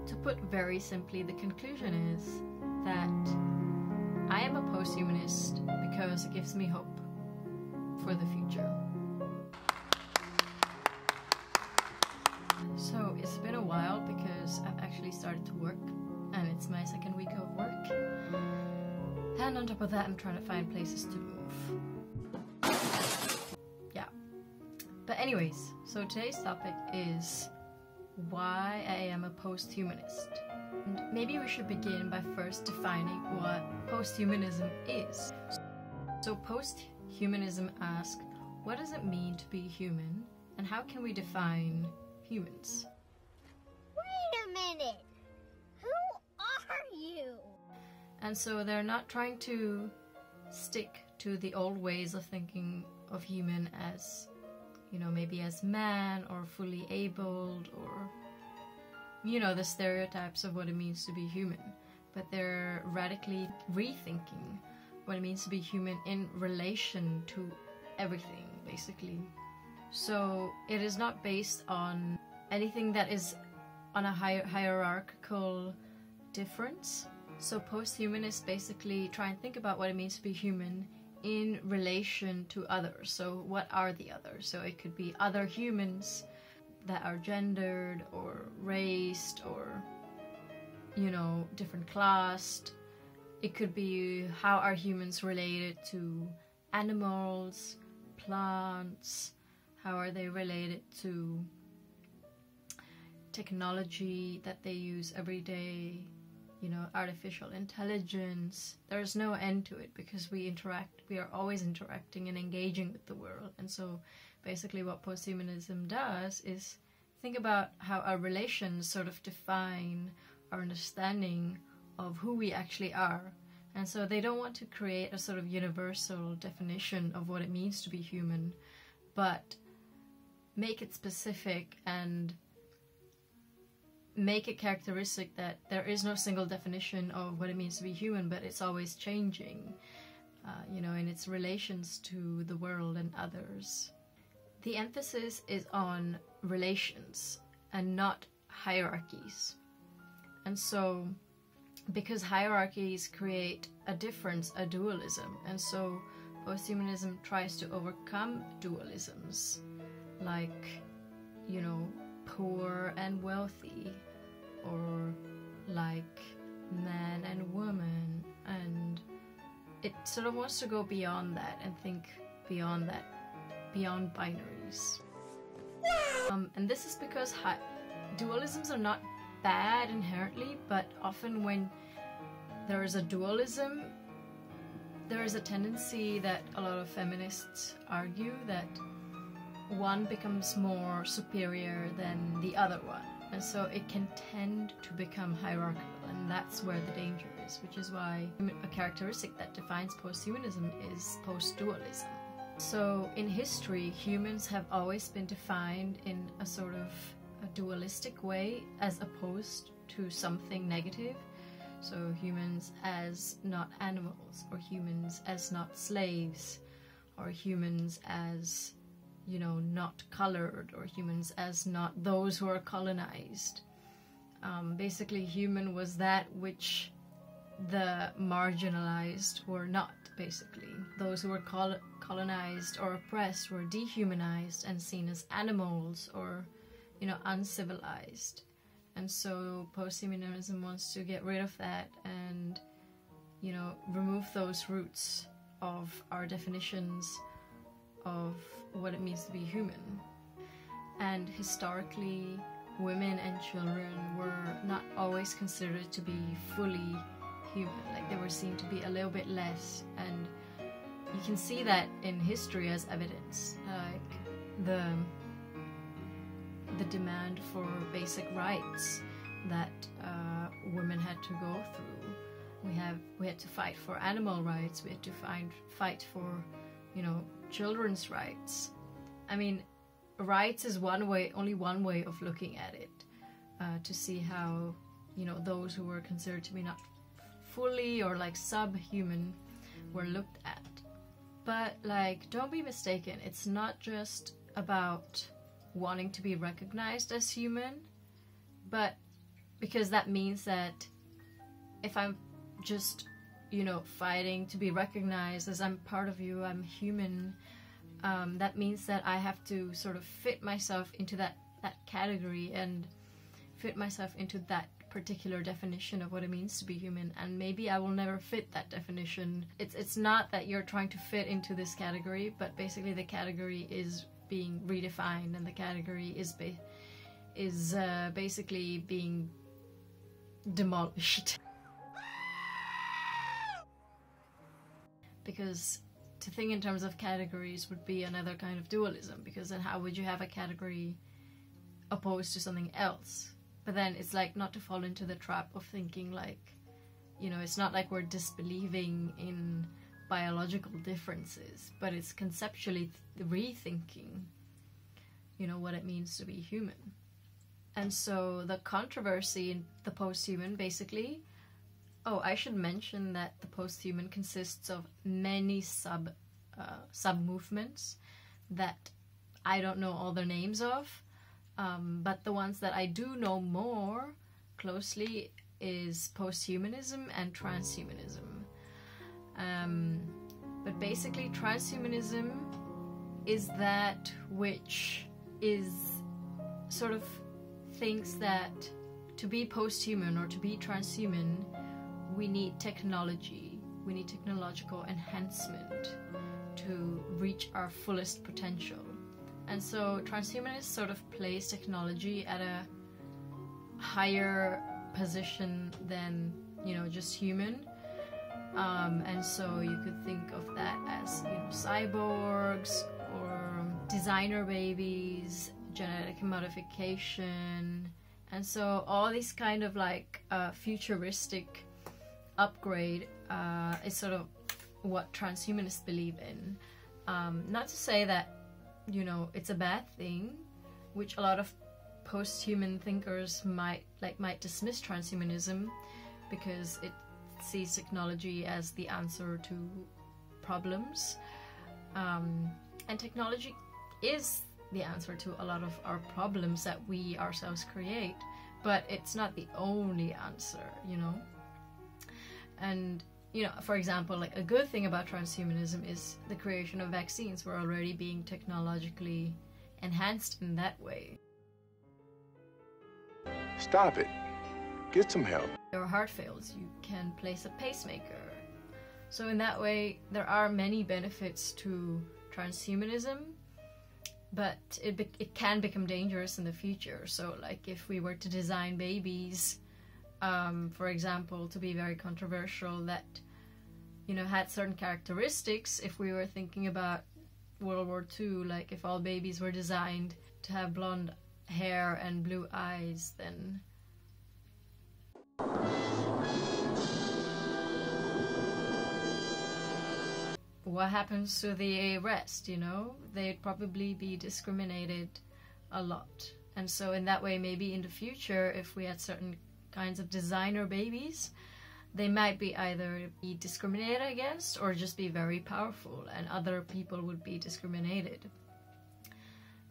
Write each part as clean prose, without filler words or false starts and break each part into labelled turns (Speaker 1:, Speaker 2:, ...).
Speaker 1: to put very simply, the conclusion is that I am a posthumanist because it gives me hope for the future. So it's been a while because I've actually started to work, and it's my second week of work. And on top of that, I'm trying to find places to move. Yeah. But anyways, so today's topic is why I am a posthumanist. And maybe we should begin by first defining what posthumanism is. So posthumanism asks, what does it mean to be human, and how can we define humans?
Speaker 2: Wait a minute! Who are you?
Speaker 1: And so they're not trying to stick to the old ways of thinking of human as, you know, maybe as man or fully abled or, you know, the stereotypes of what it means to be human. But they're radically rethinking what it means to be human in relation to everything, basically. So it is not based on anything that is on a hierarchical difference. So posthumanists basically try and think about what it means to be human in relation to others. So what are the others? So it could be other humans that are gendered or raced or, you know, different classed. It could be how are humans related to animals, plants, how are they related to technology that they use every day, you know, artificial intelligence. There's no end to it because we are always interacting and engaging with the world. And so basically what posthumanism does is think about how our relations sort of define our understanding of who we actually are. And so they don't want to create a sort of universal definition of what it means to be human, but make it specific and make it characteristic that there is no single definition of what it means to be human, but it's always changing, you know, in its relations to the world and others. The emphasis is on relations and not hierarchies. And so, because hierarchies create a difference, a dualism, and so posthumanism tries to overcome dualisms, like, you know, poor and wealthy, or like man and woman, and it sort of wants to go beyond that and think beyond that, beyond binaries. And this is because dualisms are not bad inherently, but often when there is a dualism, there is a tendency that a lot of feminists argue that one becomes more superior than the other one, and so it can tend to become hierarchical, and that's where the danger is, which is why a characteristic that defines posthumanism is postdualism. So in history, humans have always been defined in a sort of a dualistic way as opposed to something negative. So humans as not animals, or humans as not slaves, or humans as, you know, not colored, or humans as not those who are colonized. Basically, human was that which the marginalized were not, basically. Those who were colonized or oppressed were dehumanized and seen as animals or, you know, uncivilized. And so posthumanism wants to get rid of that and, you know, remove those roots of our definitions of what it means to be human. And historically, women and children were not always considered to be fully human. Like, they were seen to be a little bit less, and you can see that in history as evidence. Like the demand for basic rights that women had to go through. We had to fight for animal rights. We had to fight for, you know, children's rights. I mean, rights is only one way of looking at it, to see how, you know, those who were considered to be not fully or like subhuman were looked at. But like, don't be mistaken, it's not just about wanting to be recognized as human, but because that means that if I'm just, you know, fighting to be recognized as I'm part of you, I'm human, that means that I have to sort of fit myself into that category and fit myself into that particular definition of what it means to be human, and maybe I will never fit that definition. It's not that you're trying to fit into this category, but basically the category is being redefined, and the category is basically being demolished. Because to think in terms of categories would be another kind of dualism, because then how would you have a category opposed to something else? But then it's like not to fall into the trap of thinking like, you know, it's not like we're disbelieving in biological differences, but it's conceptually rethinking, you know, what it means to be human. And so the controversy in the posthuman basically, oh, I should mention that the posthuman consists of many sub-movements that I don't know all their names of. But the ones that I do know more closely is posthumanism and transhumanism. But basically transhumanism is that which is sort of thinks that to be posthuman or to be transhuman, we need technology, we need technological enhancement to reach our fullest potential. And so transhumanists sort of place technology at a higher position than, you know, just human. And so you could think of that as, you know, cyborgs or designer babies, genetic modification. And so all these kind of like futuristic upgrade is sort of what transhumanists believe in. Not to say that, you know, it's a bad thing, which a lot of post-human thinkers might dismiss transhumanism because it sees technology as the answer to problems, and technology is the answer to a lot of our problems that we ourselves create, but it's not the only answer, you know. And you know, for example, like a good thing about transhumanism is the creation of vaccines. We're already being technologically enhanced in that way.
Speaker 3: Stop it. Get some help.
Speaker 1: Your heart fails, you can place a pacemaker. So in that way, there are many benefits to transhumanism, but it can become dangerous in the future. So like if we were to design babies, for example, to be very controversial, that, you know, had certain characteristics, if we were thinking about World War II, like if all babies were designed to have blonde hair and blue eyes, then what happens to the rest, you know? They'd probably be discriminated a lot. And so in that way, maybe in the future, if we had certain kinds of designer babies, they might be either be discriminated against or just be very powerful, and other people would be discriminated.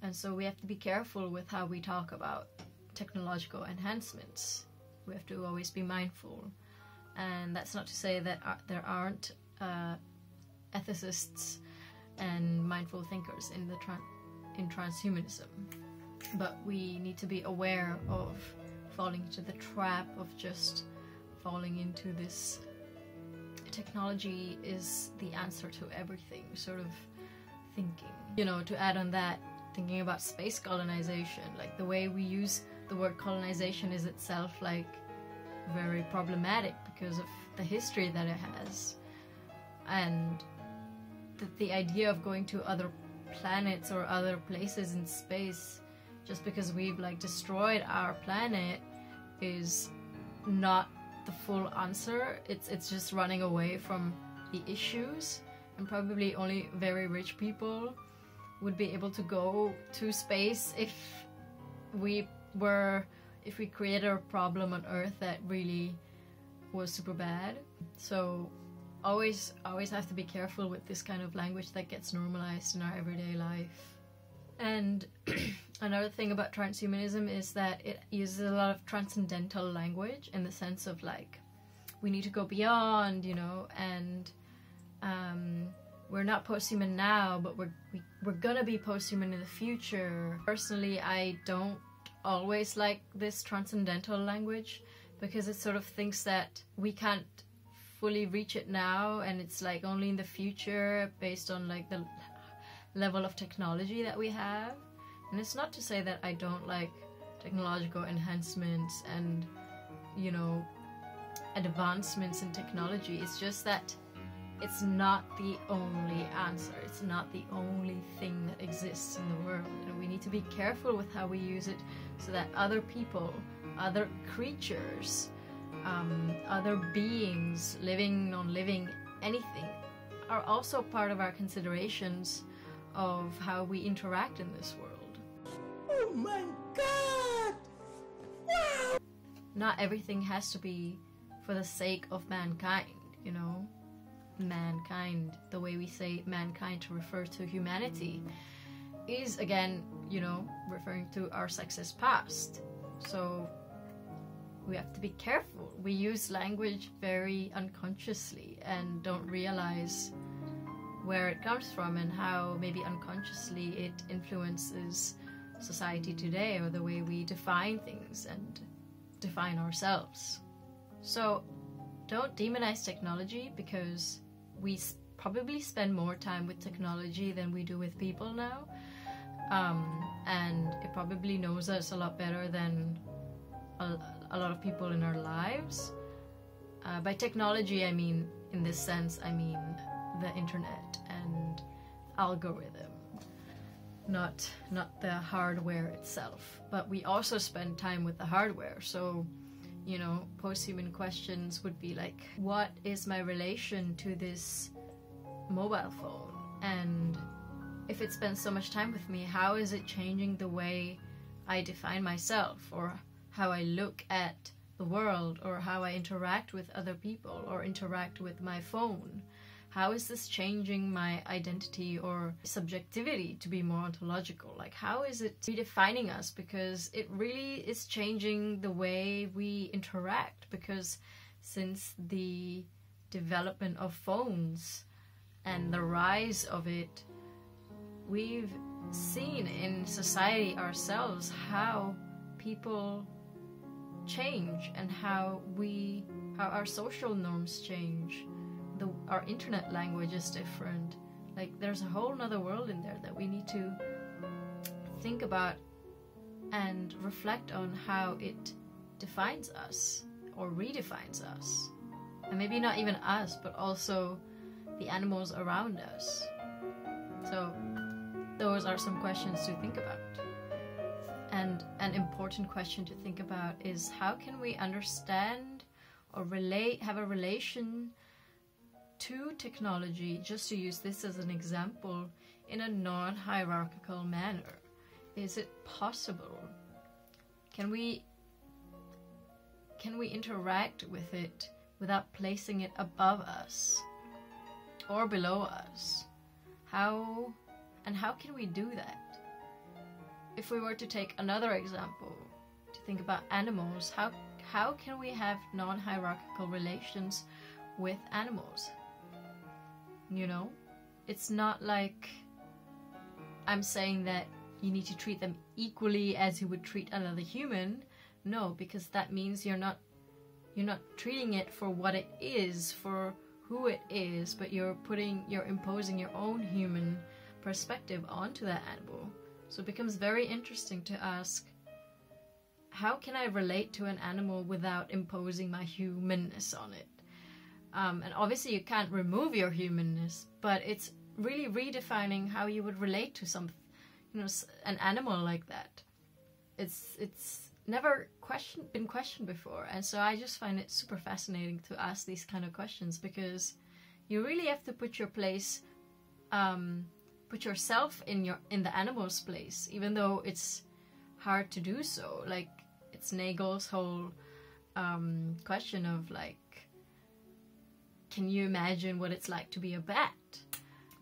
Speaker 1: And so we have to be careful with how we talk about technological enhancements. We have to always be mindful. And that's not to say that there aren't ethicists and mindful thinkers in transhumanism, but we need to be aware of falling into the trap of just falling into this technology is the answer to everything sort of thinking. You know, to add on that, thinking about space colonization, like the way we use the word colonization is itself like very problematic because of the history that it has, and the idea of going to other planets or other places in space just because we've like destroyed our planet is not the full answer. It's just running away from the issues, and probably only very rich people would be able to go to space if we created a problem on Earth that really was super bad. So always have to be careful with this kind of language that gets normalized in our everyday life. And another thing about transhumanism is that it uses a lot of transcendental language, in the sense of like, we need to go beyond, you know, and we're not posthuman now, but we're gonna be posthuman in the future. Personally, I don't always like this transcendental language, because it sort of thinks that we can't fully reach it now, and it's like only in the future based on like the level of technology that we have. And it's not to say that I don't like technological enhancements and, you know, advancements in technology. It's just that it's not the only answer. It's not the only thing that exists in the world, and we need to be careful with how we use it, so that other people, other creatures, other beings, living, non-living, anything, are also part of our considerations of how we interact in this world.
Speaker 4: Oh my God! Wow!
Speaker 1: Not everything has to be for the sake of mankind, you know? Mankind, the way we say mankind to refer to humanity, is again, you know, referring to our sexist past. So we have to be careful. We use language very unconsciously and don't realize where it comes from and how maybe unconsciously it influences society today, or the way we define things and define ourselves. So don't demonize technology, because we probably spend more time with technology than we do with people now, and it probably knows us a lot better than a lot of people in our lives. By technology, I mean, in this sense, I mean the internet and algorithm, not the hardware itself. But we also spend time with the hardware. So, you know, post-human questions would be like, what is my relation to this mobile phone? And if it spends so much time with me, how is it changing the way I define myself, or how I look at the world, or how I interact with other people, or interact with my phone? How is this changing my identity or subjectivity, to be more ontological? Like, how is it redefining us? Because it really is changing the way we interact, because since the development of phones and the rise of it, we've seen in society ourselves how people change, and how our social norms change. Our internet language is different. Like, there's a whole nother world in there that we need to think about and reflect on, how it defines us or redefines us. And maybe not even us, but also the animals around us. So those are some questions to think about. And an important question to think about is, how can we understand or have a relation to technology, just to use this as an example, in a non-hierarchical manner? Is it possible? Can we interact with it without placing it above us or below us? How can we do that? If we were to take another example, to think about animals, how can we have non-hierarchical relations with animals? You know, it's not like I'm saying that you need to treat them equally as you would treat another human. No, because that means you're not treating it for what it is, for who it is, but you're imposing your own human perspective onto that animal. So it becomes very interesting to ask, how can I relate to an animal without imposing my humanness on it? And obviously you can't remove your humanness, but it's really redefining how you would relate to an animal like that. It's never been questioned before, and so I just find it super fascinating to ask these kind of questions, because you really have to put yourself in the animal's place, even though it's hard to do so. Like, it's Nagel's whole question of like, can you imagine what it's like to be a bat?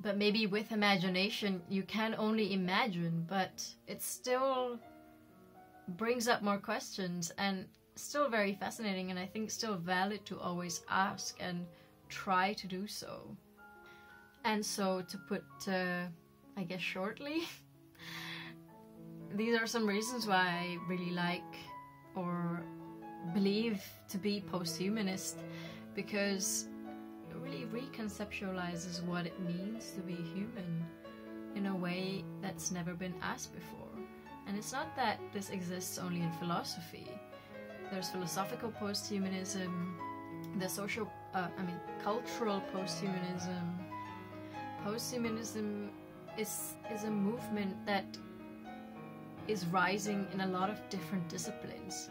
Speaker 1: But maybe with imagination, you can only imagine, but it still brings up more questions, and still very fascinating, and I think still valid to always ask and try to do so. And so, to put, I guess shortly, these are some reasons why I really like or believe to be posthumanist, because it really reconceptualizes what it means to be human in a way that's never been asked before. And it's not that this exists only in philosophy. There's philosophical posthumanism, the cultural posthumanism. Posthumanism is a movement that is rising in a lot of different disciplines.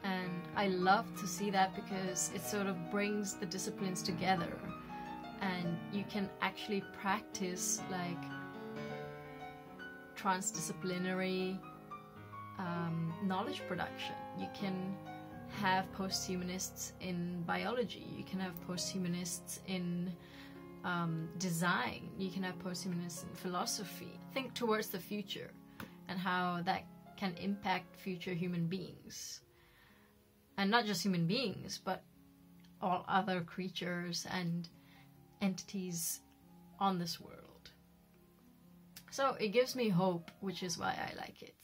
Speaker 1: And I love to see that, because it sort of brings the disciplines together, and you can actually practice like transdisciplinary knowledge production. You can have posthumanists in biology, you can have posthumanists in design, you can have posthumanists in philosophy. Think towards the future and how that can impact future human beings. And not just human beings, but all other creatures and entities on this world. So it gives me hope, which is why I like it.